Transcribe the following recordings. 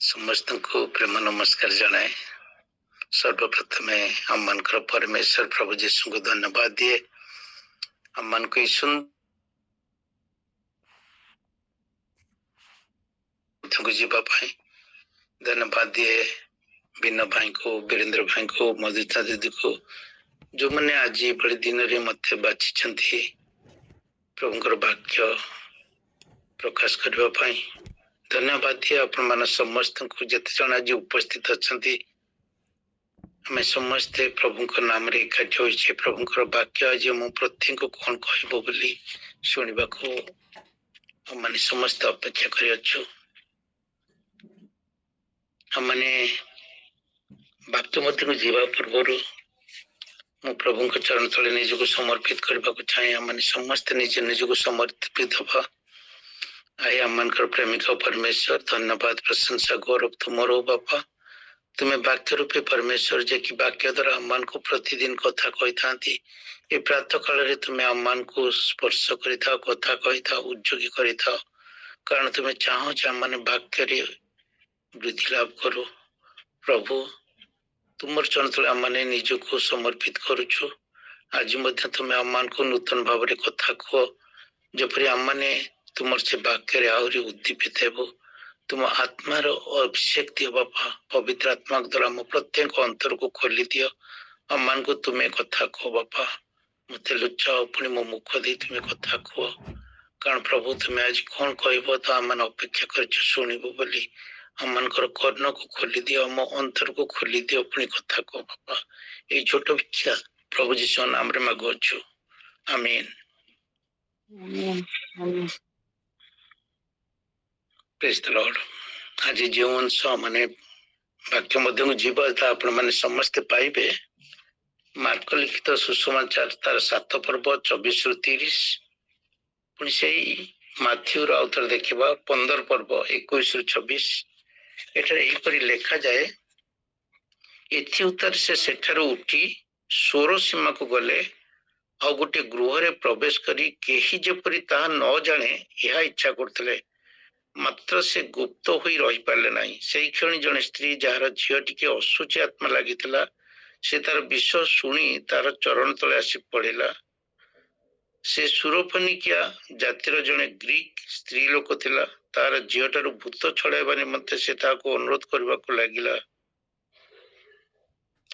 समस्त को प्रेम नमस्कार जनाए। सर्वप्रथम हम मन परमेश्वर प्रभु जीशु को धन्यवाद दिए। हम मन को जीवाई धन्यवाद दिए। बिना भाई को, वीरेंद्र भाई को, मधुता दीदी को, जो मैंने आज बड़े दिन रे मत बाची प्रभुंकर वाक्य प्रकाश करने धन्यवाद दिए। आपण मान समस्त को जिते जन आज उपस्थित अच्छा आम समस्ते प्रभु नाम रे एकाठी होइछे। प्रभुंकर वाक्य आज मु प्रत्येक को कौन कहबो बोली शुणिबा को माने समस्त अपेक्षा करि अछु। हमने भक्त मध्य को जीवा पूर्व मु प्रभु चरण तले निजको समर्पित करने को चाहे। हमने समस्त निज निजको समर्पित हवा। आए आमकर प्रेमिक परमेश्वर धन्यवाद प्रशंसा गौरव तुमरो बापा। तुम्हें वाक्य रूपे परमेश्वर जे कि वाक्य द्वारा आम को प्रतिदिन कथा कही था। ये प्रातः काल तुम्हें आम को स्पर्श कर कथा कही था, उद्योगी कर कारण तुम्हें चाहो मैंने वाक्य वृद्धि लाभ करो। प्रभु तुम चरण तले आम निजको समर्पित करुछु। आज तुम्हें आम को नूतन भाव कथा कह जपरी आम तुम से वाक्य आहरी उद्दीपित हेबो। तुम आत्मार अभिषेक दियो बापा। पवित्र आत्मा द्वारा मो प्रत्येक अंतर को खोली दियो। आम को तुम्हें कथा कह बापा। मत लुचाओ पुणी मो मुख दे तुम्हें कथा कह। कारण प्रभु तुम्हें आज कौन कह तो आम अपेक्षा कर शुणबू बोली आम कर्ण को खोली दियो, मो अंतर को खोली दियो, पुणी कथा कह बापा। ये छोट भिक्षा प्रभु जीशु नाम रे मागुछु। आमीन। Praise the Lord. आज जो अंश माने वाक्य मध्य जीव आपण मैंने समस्ते पाइबे। मार्क लिखित सुसमाचार तार 7 पर्व 24 रु 30 पुणी से माथ्यू आउथर देखा 15 पर्व 21 रु 26 एपरी लेखा जाए। एथि उत्तर से सेठारु उठी सोर सीमा को गले आ गोटे गृह रे प्रवेश करी केही जेपरी ताहा न जाने यह इच्छा करथिले, मात्र से गुप्त होई रही पारले नहीं। सेई क्षणी जने स्त्री जार झियो टिके असुची आत्मा लागिथिला से तार विषय शुणी तार चरण तले आसी पड़िला। से सुरोफनिकिया जातिर जने ग्रीक स्त्री लोक थिला। तार झियोटारु भूत छड़ाइबा निमंते से ताको अनुरोध करबाको लागिला।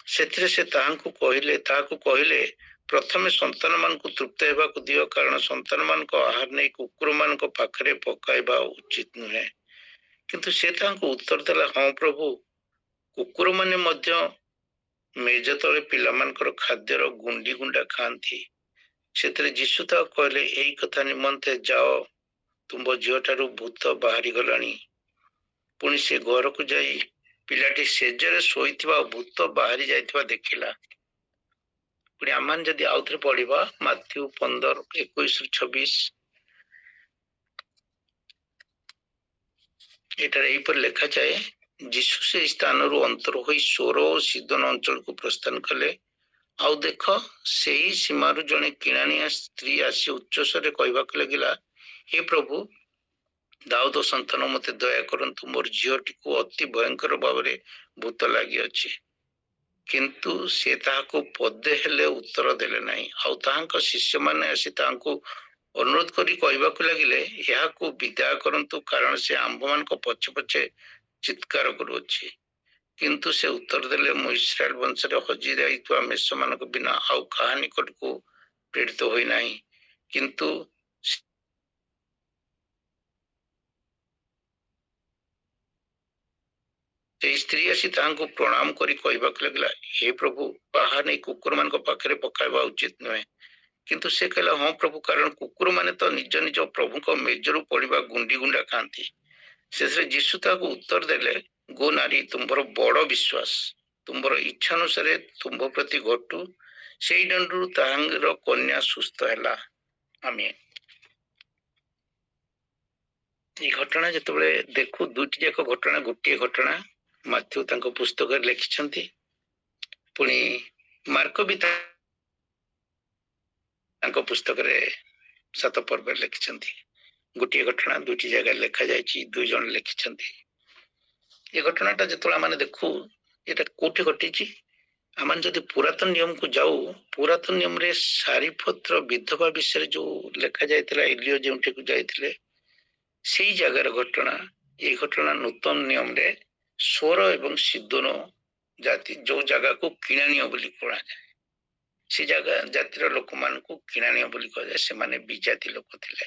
सेथिरे से ताहांकु कहिले प्रथमे संतान मान को तृप्त हेबा को दियो, कारण संतान मान को आहार नहीं कुकुर मान को पाखरे पकाइबा उचित नुहे। किंतु से ताहांकु उत्तर देला, हाँ प्रभु, कुकुर माने मध्य मेज तले पिला मानकर खाद्यर गुंडी गुंडा खाती। सेथिरे यीशु ता कहले, एई कथा निमंते जाओ, तुम झियोठारु भूत बाहरी गलानी। पुणी से घर को जाई पिलाटी सेजरे शोइथिबा भूत बाहरी जाइथिबा देखिला। पुणी आमान जदि आउथरे पढ़िबा माथ्यू 15 21 रु 26 एटार एपर लेखा जाए। यीशु से स्थान रु अंतर होई सोर और सीदन अंचल को प्रस्थान कले। आउ देख से ही सीमारु जने किणानिया स्त्री आसी उच्च स्वर कहबाक लगिला, हे प्रभु, दाऊद संतान मते दया करंतु, मोर झियोटी को अति भयंकर भाव भूत लगी अछि। किंतु से ताहाको पदे हेले उत्तर देले नहीं। आउ ताहांक शिष्य माने आसी ताहांको अनुरोध करी कहबाक लगिले, याको विदा करंतु, कारण से आंभ मान को पछे पछे चित्कार करुछि। किंतु से उत्तर देले, मु इस्राएल वंश रे हजी जाइतुआ मेष मान को बिना आउ काहा निकट को प्रेरित होई नहीं। किंतु स्त्री आसी ताहांको प्रणाम करी कहबाक लगला, हे प्रभु, बाहर नहीं कुकुर मान को पाखरे पकाइबा उचित नुहे। किंतु से कहला, हाँ प्रभु, कारण कुकुर माने तो निज निज प्रभु को मेजरू पड़िबा गुंडी गुंडा खाती। शेषे यीशु ताको उत्तर देले, गो नारी, तुम्हार बड़ विश्वास, तुम्हार इच्छा अनुसार तुम्भ प्रति घटू। से दंडरू ताहांगर कन्या सुस्थ हैला। आमीन। ये घटना जिते देखू दुईटी जाक घटना गोटे घटना माथ्यू तांको पुस्तक लिखिछंती। पुणी मार्क भी तांको पुस्तक रे 7 पर्व लिखिछंती। गोटे घटना दुईटी जगह लिखा जाए, दुई जन लिखिं। ये घटनाटा जो आम देखू ये कौटी घटी, आम जदि पुरातन नियम को जाऊ, पुरातन नियम रे सारीपत्र विधवा विषय जो लिखा जाइतिला, एलियो जेउठी को जाइतिले सेई जगार घटना। ये घटना नूतन नियम रे स्वर एवं सिद्धोन जाति जो जगह को किणाणीय बोली कहा जाए, से जगह जातिर लोक मान को किणाणीय बोली कहा जाए, से माने विजाति लोक थिले।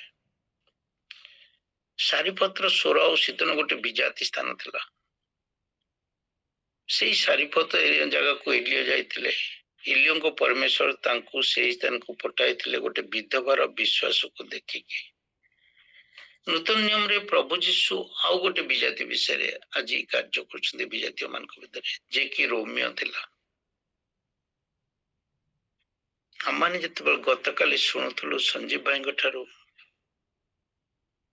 सारीपत्र स्वर और सिद्धोन गोटे विजाति स्थान थिला। से सारीपत्र एरिया जगह को एलियो जाइतिले, एलियो को परमेश्वर तांको से स्थान को पठाइतिले गोटे विधवार विश्वास को देखिकी। नूतन नियम रे प्रभु जीशु आउ गोटे विजाति विषय आज कार्य कर विजातीय मान भितर जे कि रोमियो थिला। आम मैंने जिते गत काली शुणुलु संजीव भाई ठारू,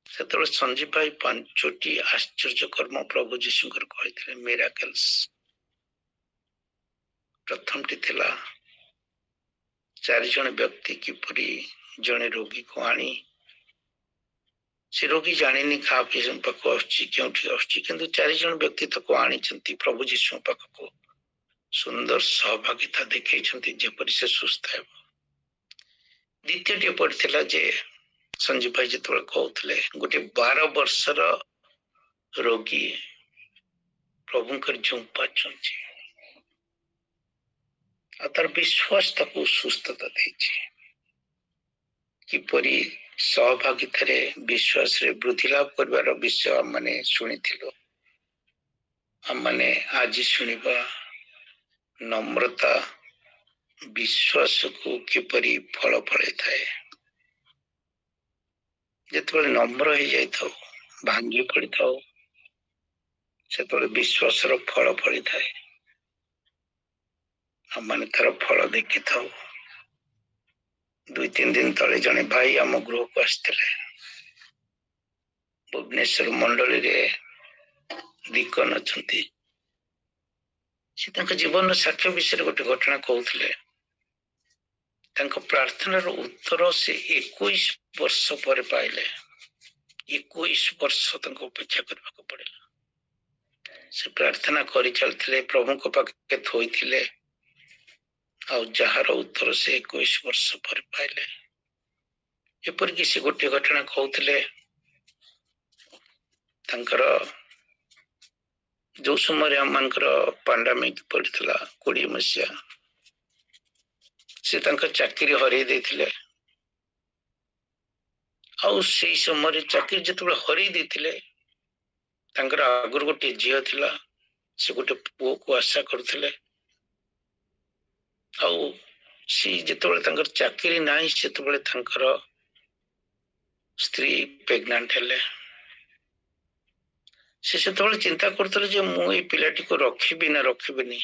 से संजीव भाई 5टी आश्चर्य कर्म प्रभु जीशु कहते मिराकल्स। प्रथम टी थिला 4 जन व्यक्ति किपरि जने रोगी को आनी, से रोगी जानी क्या पाक आसुँच 4 जन व्यक्ति तक आनी प्रभु जीशु पाखक सुंदर सहभागिता देखते जेपरी से सुस्थ है। द्वितीय पड़ता जे संजीव भाई जो कहते गोटे 12 वर्षर रोगी प्रभुंकर झुंपा छुंची तार विश्वास तक सुस्थता किपरि सहभागिता विश्वास रे वृद्धि लाभ कर विषय आम मैंने शुणी आम मैंने आज शुणा नम्रता विश्वास को किपरि फल फल थाए। जिते नम्र हो जाए भांगी पड़ी था से विश्वास फल फली थाए। आम मैंने तार फल देखी था। 2-3 दिन तले जने भाई आम गृह को आसते भुवनेश्वर मंडली रे दीकन अच्छा से जीवन साक्ष्य विषय गोटे घटना कहते प्रार्थनार उत्तर से 21 वर्ष पर पाइले। 21 वर्ष अपेक्षा करने पड़ा। से प्रार्थना कर चलते प्रभु को पाखे थोइथिले आ जार उत्तर से 21 वर्ष पर पाइले। एपरिक से गोटे घटना कहते जो समय आम पांडामिक पड़ता 20 मसीहा से चाकरी हरई देथिले। से समय चाकरी जो हरई देथिले आगर गोटे झील थिला, से गोटे पुओ को आशा करथिले। जो चाकरी ना से स्त्री प्रेग्नेंट हेले। से चिंता करते मु ये पिलाटी को रखी ना रखी।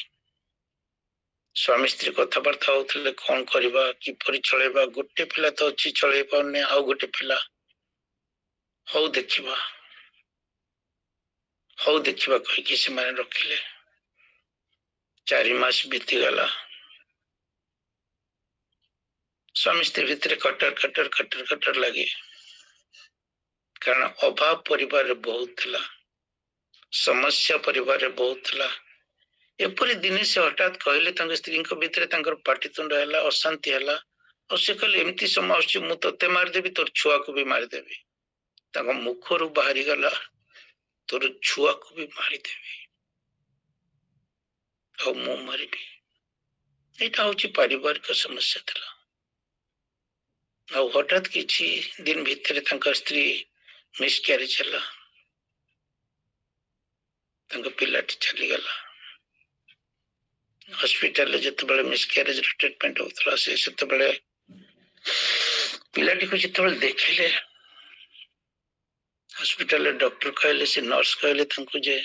स्वामी स्त्री कथबार्ता होते कौन करवा किपरि चलेबा। गोटे पिला तो अच्छी चल पाने, आउ गोटे पिला हौ देखा कहीकि से माने रखिले। 4 मास बीतीगला। स्वामी स्त्री भितर कटर कटर कटर कटर लगे, कारण अभाव परिवार बहुत थिला, समस्या परिवार बहुत थिला। एपरी दिने से हठात कहले स्त्री भितर पाटितुंड है, अशांति है। और से कहले एमती समय आसुची मु तोते मारिदेवी, तोर छुआ को भी मारिदेवी। मुखर बाहरी गला तोर छुआ को भी मारिदेवी और मु मारिबी। यहाँ हूँ पारिवारिक समस्या थिला। हठात किसी दिन भितर स्त्री मिसक्यारेज है, पिलाटी चलीगला। हॉस्पिटल जो मिसक्यारेज ट्रीटमेंट होता से पिलाटी को जो देखिले हॉस्पिटल डॉक्टर कहले, से नर्स कहले जे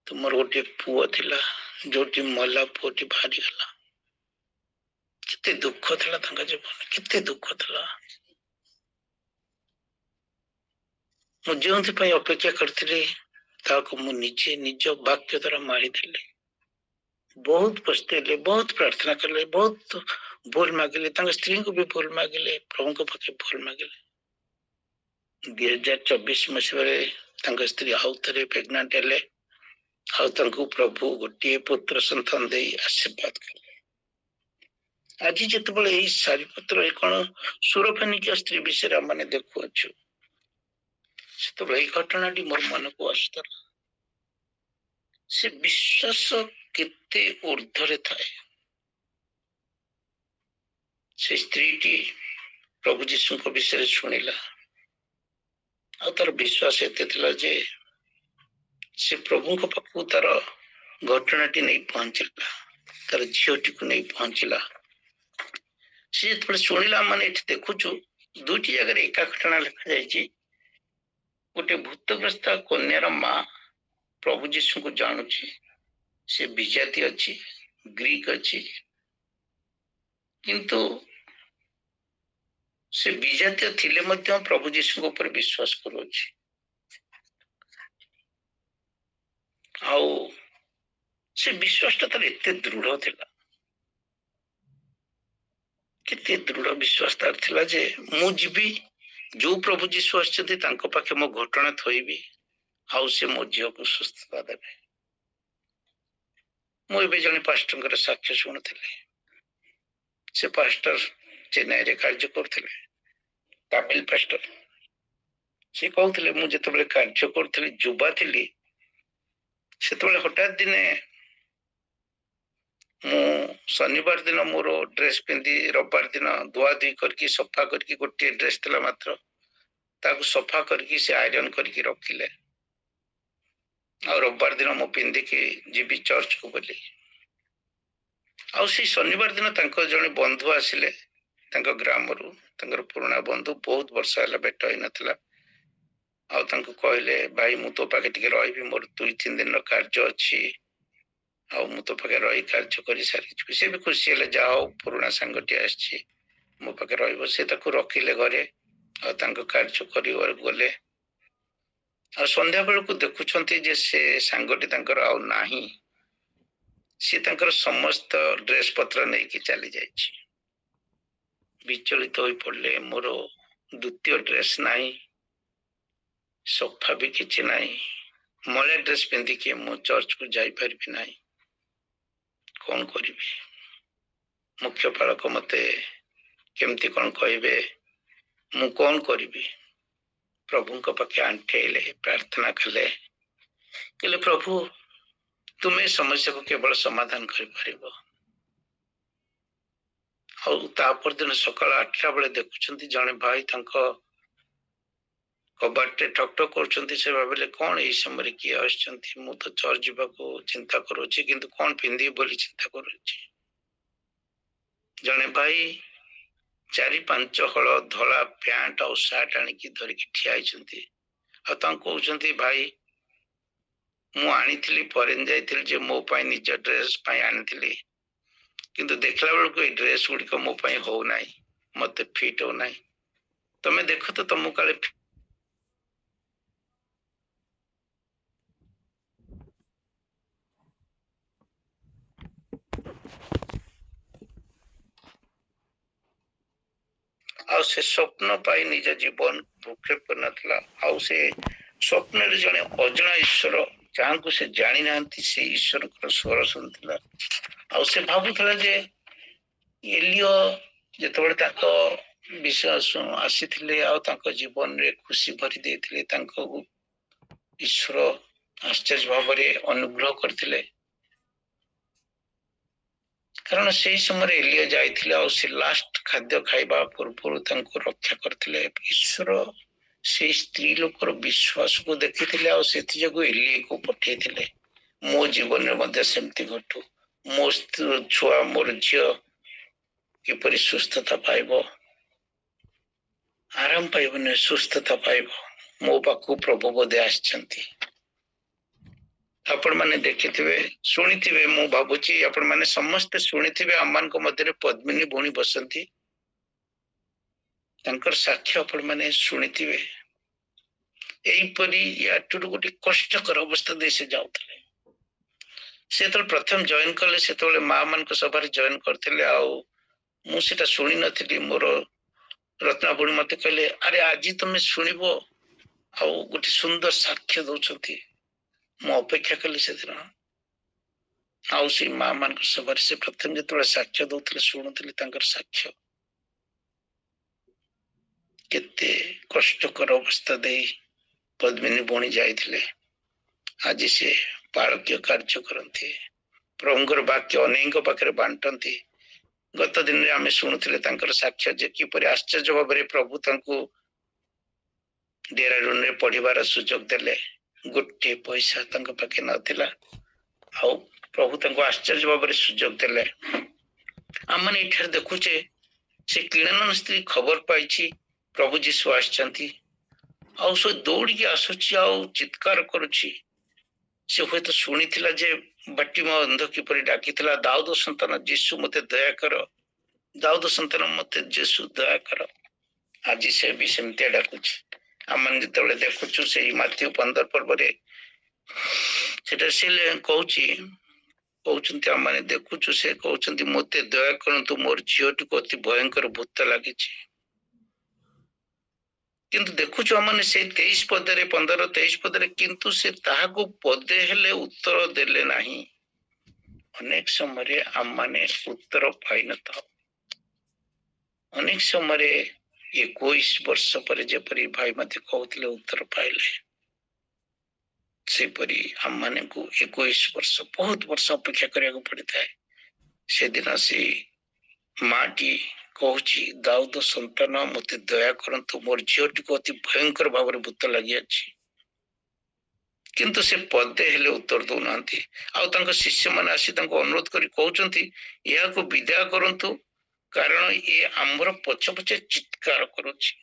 तुम गोटे पुओ थिला जो मला पुओटी बाहरी गला। किते दुख थिला जीवन, किते दुख थिला। मु जो अपेक्षा करती मु निजे निज वाक्य द्वारा मारिदेली। बहुत पछतेले, बहुत प्रार्थना कले, बहुत भूल मागिले, स्त्री को भी भूल मागिले, प्रभु को पाखे भूल मागिले। 2024 ମସିହାରେ ତାଙ୍କ ସ୍ତ୍ରୀ ଆଉ ଥରେ ପ୍ରେଗନାଣ୍ଟ ହେଲେ ଆଉ ତାଙ୍କୁ ପ୍ରଭୁ ଗୋଟିଏ ପୁତ୍ର ସନ୍ତାନ ଦେଇ ଆଶୀର୍ବାଦ କଲେ। ଆଜି ଯେତେବେଳେ ଏଇ ସାରିପତ୍ର କଣ ସୁରଫେନିକିଆ ସ୍ତ୍ରୀ ବିଷୟରେ ଆମେ ଦେଖୁଅଛୁ, ସେତେବେଳେ ଏଇ ଘଟଣାଟି ମୋର ମନକୁ ଆସୁଥିଲା। ସେ ବିଶ୍ୱାସ କେତେ ଊର୍ଦ୍ଧ୍ୱରେ ଥାଏ। ସେ ସ୍ତ୍ରୀଟି ପ୍ରଭୁ ଯୀଶୁଙ୍କ ବିଷୟରେ ଶୁଣିଲା ଆଉ ତାର ବିଶ୍ୱାସ ଏତେ ଥିଲା ଯେ ସେ ପ୍ରଭୁଙ୍କ ପାଖକୁ ତାର ଘଟଣାଟି ନେଇ ପହଞ୍ଚିଲା, ତାର ଝିଅଟିକୁ ନେଇ ପହଞ୍ଚିଲା। ସେ ଯେତେବେଳେ ଶୁଣିଲା, ମାନେ ଏଠି ଦେଖୁଛୁ ଦୁଇଟି ଜାଗାରେ ଏକା ଘଟଣା ଲେଖାଯାଇଛି। ଗୋଟେ ଭୂତଗ୍ରସ୍ତ କନ୍ୟାର ମା ପ୍ରଭୁ ଯୀଶୁଙ୍କୁ ଜାଣୁଛି, ସେ ବିଜାତି ଅଛି, ଗ୍ରୀକ ଅଛି, କିନ୍ତୁ ସେ ବିଜାତୀୟ ଥିଲେ ମଧ୍ୟ ପ୍ରଭୁ ଯୀଶୁଙ୍କ ଉପରେ ବିଶ୍ୱାସ କରୁଅଛି। ଆଉ ସେ ବିଶ୍ୱାସଟା ତାର ଏତେ ଦୃଢ ଥିଲା, କେତେ ଦୃଢ ବିଶ୍ୱାସ ତାର ଥିଲା ଯେ ମୁଁ ଯିବି, ଯୋଉ ପ୍ରଭୁ ଯୀଶୁ ଆସିଛନ୍ତି ତାଙ୍କ ପାଖେ ମୋ ଘଟଣା ଥୋଇବି, ଆଉ ସେ ମୋ ଝିଅକୁ ସୁସ୍ଥତା ଦେବେ। ମୁଁ ଏବେ ଜଣେ ପାଷ୍ଟରଙ୍କର ସାକ୍ଷ୍ୟ ଶୁଣୁଥିଲି। ସେ ପାଷ୍ଟର ଚେନ୍ନାଇରେ କାର୍ଯ୍ୟ କରୁଥିଲେ, ତାମିଲ ପାଷ୍ଟର। ସେ କହୁଥିଲେ, ମୁଁ ଯେତେବେଳେ କାର୍ଯ୍ୟ କରୁଥିଲି, ଯୁବା ଥିଲି, ସେତେବେଳେ ହଠାତ୍ ଦିନେ ମୁଁ ଶନିବାର ଦିନ ମୋର ଡ୍ରେସ ପିନ୍ଧି ରବିବାର ଦିନ ଧୁଆଧୁଇ କରିକି ସଫା କରିକି, ଗୋଟିଏ ଡ୍ରେସ ଥିଲା ମାତ୍ର, ତାକୁ ସଫା କରିକି ସେ ଆଇରନ୍ କରିକି ରଖିଲେ। ଆଉ ରବିବାର ଦିନ ମୁଁ ପିନ୍ଧିକି ଯିବି ଚର୍ଚ୍ଚକୁ ବୋଲି। ଆଉ ସେଇ ଶନିବାର ଦିନ ତାଙ୍କ ଜଣେ ବନ୍ଧୁ ଆସିଲେ ତାଙ୍କ ଗ୍ରାମରୁ, ତାଙ୍କର ପୁରୁଣା ବନ୍ଧୁ, ବହୁତ ବର୍ଷ ହେଲା ଭେଟ ହେଇନଥିଲା। ଆଉ ତାଙ୍କୁ କହିଲେ, ଭାଇ ମୁଁ ତୋ ପାଖେ ଟିକେ ରହିବି, ମୋର 2-3 ଦିନର କାର୍ଯ୍ୟ ଅଛି, ଆଉ ମୁଁ ତୋ ପାଖେ ରହି କାର୍ଯ୍ୟ କରି ସାରିଯିବି। ସେ ବି ଖୁସି ହେଲେ, ଯାହା ହଉ ପୁରୁଣା ସାଙ୍ଗଟି ଆସିଛି ମୋ ପାଖେ ରହିବ। ସେ ତାକୁ ରଖିଲେ ଘରେ ଆଉ ତାଙ୍କ କାର୍ଯ୍ୟ କରିବାକୁ ଗଲେ। ଆଉ ସନ୍ଧ୍ୟା ବେଳକୁ ଦେଖୁଛନ୍ତି ଯେ ସେ ସାଙ୍ଗଟି ତାଙ୍କର ଆଉ ନାହିଁ। ସେ ତାଙ୍କର ସମସ୍ତ ଡ୍ରେସ ପତ୍ର ନେଇକି ଚାଲି ଯାଇଛି। ବିଚଳିତ ହୋଇ ପଡିଲେ, ମୋର ଦ୍ୱିତୀୟ ଡ୍ରେସ ନାହିଁ, ସଫା ବି କିଛି ନାହିଁ, ମଇଳା ଡ୍ରେସ ପିନ୍ଧିକି ମୁଁ ଚର୍ଚ୍ଚକୁ ଯାଇପାରିବି ନାହିଁ, କଣ କରିବି? ମୁଖ୍ୟ ପାଳକ ମତେ କେମିତି କଣ କହିବେ, ମୁଁ କଣ କରିବି? ପ୍ରଭୁଙ୍କ ପାଖେ ଆଣ୍ଠେଇଲେ, ପ୍ରାର୍ଥନା କଲେ, କହିଲେ ପ୍ରଭୁ ତୁମେ ସମସ୍ୟାକୁ କେବଳ ସମାଧାନ କରିପାରିବ। ଆଉ ତା ପରଦିନ ସକାଳ 8ଟା ବେଳେ ଦେଖୁଛନ୍ତି ଜଣେ ଭାଇ ତାଙ୍କ କବାଟରେ ଠକ୍ ଠକ୍ କରୁଛନ୍ତି। ସେ ଭାବିଲେ, କଣ ଏଇ ସମୟରେ କିଏ ଆସିଛନ୍ତି? ମୁଁ ତ ଚର୍ଚ୍ଚ ଯିବାକୁ ଚିନ୍ତା କରୁଛି, କିନ୍ତୁ କଣ ପିନ୍ଧିବି ବୋଲି ଚିନ୍ତା କରୁଛି। ଜଣେ ଭାଇ 4-5 ହଳ ଧଳା ପ୍ୟାଣ୍ଟ ଆଉ ସାର୍ଟ ଆଣିକି ଧରିକି ଠିଆ ହେଇଛନ୍ତି। ଆଉ ତାଙ୍କୁ କହୁଛନ୍ତି, ଭାଇ ମୁଁ ଆଣିଥିଲି, ଫରେନ୍ ଯାଇଥିଲି ଯେ ମୋ ପାଇଁ ନିଜ ଡ୍ରେସ ପାଇଁ ଆଣିଥିଲି, କିନ୍ତୁ ଦେଖିଲା ବେଳକୁ ଏଇ ଡ୍ରେସ ଗୁଡିକ ମୋ ପାଇଁ ହଉନାହିଁ, ମତେ ଫିଟ୍ ହଉନାହିଁ, ତମେ ଦେଖ ତ ତମକୁ କାଳେ। ଆଉ ସେ ସ୍ୱପ୍ନ ପାଇଁ ନିଜ ଜୀବନ ଭୂକ୍ଷେପ କରିନଥିଲା। ଆଉ ସେ ସ୍ୱପ୍ନରେ ଜଣେ ଅଜଣା ଈଶ୍ୱର, ଯାହାଙ୍କୁ ସେ ଜାଣିନାହାନ୍ତି, ସେ ଈଶ୍ୱରଙ୍କର ସ୍ୱର ଶୁଣିଥିଲା। ଆଉ ସେ ଭାବୁଥିଲା ଯେ ଏଲିଓ ଯେତେବେଳେ ତାଙ୍କ ବିଶ୍ୱାସ ଆସିଥିଲେ ଆଉ ତାଙ୍କ ଜୀବନରେ ଖୁସି ଭରି ଦେଇଥିଲେ, ତାଙ୍କୁ ଈଶ୍ୱର ଆଶ୍ଚର୍ଯ୍ୟ ଭାବରେ ଅନୁଗ୍ରହ କରିଥିଲେ। କାରଣ ସେଇ ସମୟରେ ଏଲିଓ ଯାଇଥିଲେ ଆଉ ସେ ଲାଷ୍ଟ ଖାଦ୍ୟ ଖାଇବା ପୂର୍ବରୁ ତାଙ୍କୁ ରକ୍ଷା କରିଥିଲେ। ଈଶ୍ୱର ସେଇ ସ୍ତ୍ରୀ ଲୋକର ବିଶ୍ୱାସକୁ ଦେଖିଥିଲେ ଆଉ ସେଥିଯୋଗୁଁ ଏଲିଓକୁ ପଠେଇଥିଲେ। ମୋ ଜୀବନରେ ମଧ୍ୟ ସେମିତି ଘଟୁ, ମୋ ଛୁଆ, ମୋର ଝିଅ କିପରି ସୁସ୍ଥତା ପାଇବ, ଆରାମ ପାଇବନି, ସୁସ୍ଥତା ପାଇବ। ମୋ ପାଖକୁ ପ୍ରଭୁ ବୋଧେ ଆସିଛନ୍ତି। ଆପଣ ମାନେ ଦେଖିଥିବେ, ଶୁଣିଥିବେ, ମୁଁ ଭାବୁଛି ଆପଣ ମାନେ ସମସ୍ତେ ଶୁଣିଥିବେ, ଆମମାନଙ୍କ ମଧ୍ୟରେ ପଦ୍ମିନୀ ଭଉଣୀ ବସନ୍ତି, ତାଙ୍କର ସାକ୍ଷ୍ୟ ଆପଣ ମାନେ ଶୁଣିଥିବେ। ଏଇପରି ୟାଠୁ ଗୋଟେ କଷ୍ଟକର ଅବସ୍ଥା ଦେଇ ସେ ଯାଉଥିଲେ। ସେ ଯେତେବେଳେ ପ୍ରଥମ ଜଏନ କଲେ, ସେତେବେଳେ ମା ମାନଙ୍କ ସଭାରେ ଜଏନ କରିଥିଲେ, ଆଉ ମୁଁ ସେଟା ଶୁଣି ନଥିଲି। ମୋର ରତ୍ନା ଭଉଣୀ ମତେ କହିଲେ, ଆରେ ଆଜି ତମେ ଶୁଣିବ ଆଉ ଗୋଟେ ସୁନ୍ଦର ସାକ୍ଷ୍ୟ ଦଉଛନ୍ତି। ମୁଁ ଅପେକ୍ଷା କଲି ସେଦିନ। ଆଉ ସେଇ ମା ମାନଙ୍କ ସଭାରେ ସେ ପ୍ରଥମେ ଯେତେବେଳେ ସାକ୍ଷ୍ୟ ଦଉଥିଲେ ଶୁଣୁଥିଲି ତାଙ୍କର ସାକ୍ଷ୍ୟ। କେତେ କଷ୍ଟକର ଅବସ୍ଥା ଦେଇ ପଦ୍ମିନୀ ବଣି ଯାଇଥିଲେ। ଆଜି ସେ ପାଳକୀୟ କାର୍ଯ୍ୟ କରନ୍ତି, ପ୍ରଭୁଙ୍କର ବାକ୍ୟ ଅନେକ ପାଖରେ ବାଣ୍ଟନ୍ତି। ଗତ ଦିନରେ ଆମେ ଶୁଣୁଥିଲେ ତାଙ୍କର ସାକ୍ଷ୍ୟ ଯେ କିପରି ଆଶ୍ଚର୍ଯ୍ୟ ଭାବରେ ପ୍ରଭୁ ତାଙ୍କୁ ଡେରାଡୁନରେ ପଢିବାର ସୁଯୋଗ ଦେଲେ। ଗୋଟେ ପଇସା ତାଙ୍କ ପାଖେ ନଥିଲା, ଆଉ ପ୍ରଭୁ ତାଙ୍କୁ ଆଶ୍ଚର୍ଯ୍ୟ ଭାବରେ ସୁଯୋଗ ଦେଲେ। ଆମମାନେ ଏଠାରେ ଦେଖୁଛେ ସେ କିଣନ ସ୍ତ୍ରୀ ଖବର ପାଇଛି ପ୍ରଭୁ ଯୀଶୁ ଆସିଛନ୍ତି, ଆଉ ସେ ଦୌଡ଼ିକି ଆସୁଛି ଆଉ ଚିତ୍କାର କରୁଛି। ସେ ହୁଏତ ଶୁଣିଥିଲା ଯେ ବାଟିମା ଅନ୍ଧ କିପରି ଡାକିଥିଲା, ଦାଉଦ ସନ୍ତାନ ଯୀଶୁ ମତେ ଦୟା କର, ଦାଉଦ ସନ୍ତାନ ମତେ ଯୀଶୁ ଦୟା କର। ଆଜି ସେ ବି ସେମିତିଆ ଡାକୁଛି। ଆମେ ଯେତେବେଳେ ଦେଖୁଛୁ ସେଇ ମାଥ୍ୟୁ 15 ପର୍ବରେ ସେଟା ସେ କହୁଛନ୍ତି, ଆମେ ଦେଖୁଛୁ ସେ କହୁଛନ୍ତି ମତେ ଦୟା କରନ୍ତୁ, ମୋର ଝିଅଟିକୁ ଅତି ଭୟଙ୍କର ଭୂତ ଲାଗିଛି। କିନ୍ତୁ ଦେଖୁଛୁ ଆମେ ସେଇ 23 ପଦରେ 15-23 ପଦରେ କିନ୍ତୁ ସେ ତାହାକୁ ପଦେ ହେଲେ ଉତ୍ତର ଦେଲେ ନାହିଁ। ଅନେକ ସମୟରେ ଆମମାନେ ଉତ୍ତର ପାଇନଥାଉ। ଅନେକ ସମୟରେ 21 ବର୍ଷ ପରେ ଯେପରି ଭାଇ ମତେ କହୁଥିଲେ ଉତ୍ତର ପାଇଲେ, ସେପରି ଆମମାନଙ୍କୁ 21 ବର୍ଷ ବହୁତ ବର୍ଷ ଅପେକ୍ଷା କରିବାକୁ ପଡିଥାଏ। ସେଦିନ ସେ ମାଟି କହୁଛି ଦାଉଦ ସନ୍ତାନ ମତେ ଦୟା କରନ୍ତୁ, ମୋର ଝିଅଟିକୁ ଅତି ଭୟଙ୍କର ଭାବରେ ଭୂତ ଲାଗିଅଛି। କିନ୍ତୁ ସେ ପଦେ ହେଲେ ଉତ୍ତର ଦଉନାହାନ୍ତି। ଆଉ ତାଙ୍କ ଶିଷ୍ୟମାନେ ଆସି ତାଙ୍କୁ ଅନୁରୋଧ କରି କହୁଛନ୍ତି ଏହାକୁ ବିଦାୟ କରନ୍ତୁ, କାରଣ ଏ ଆମର ପଛେ ପଛେ ଚିତ୍କାର କରୁଛି।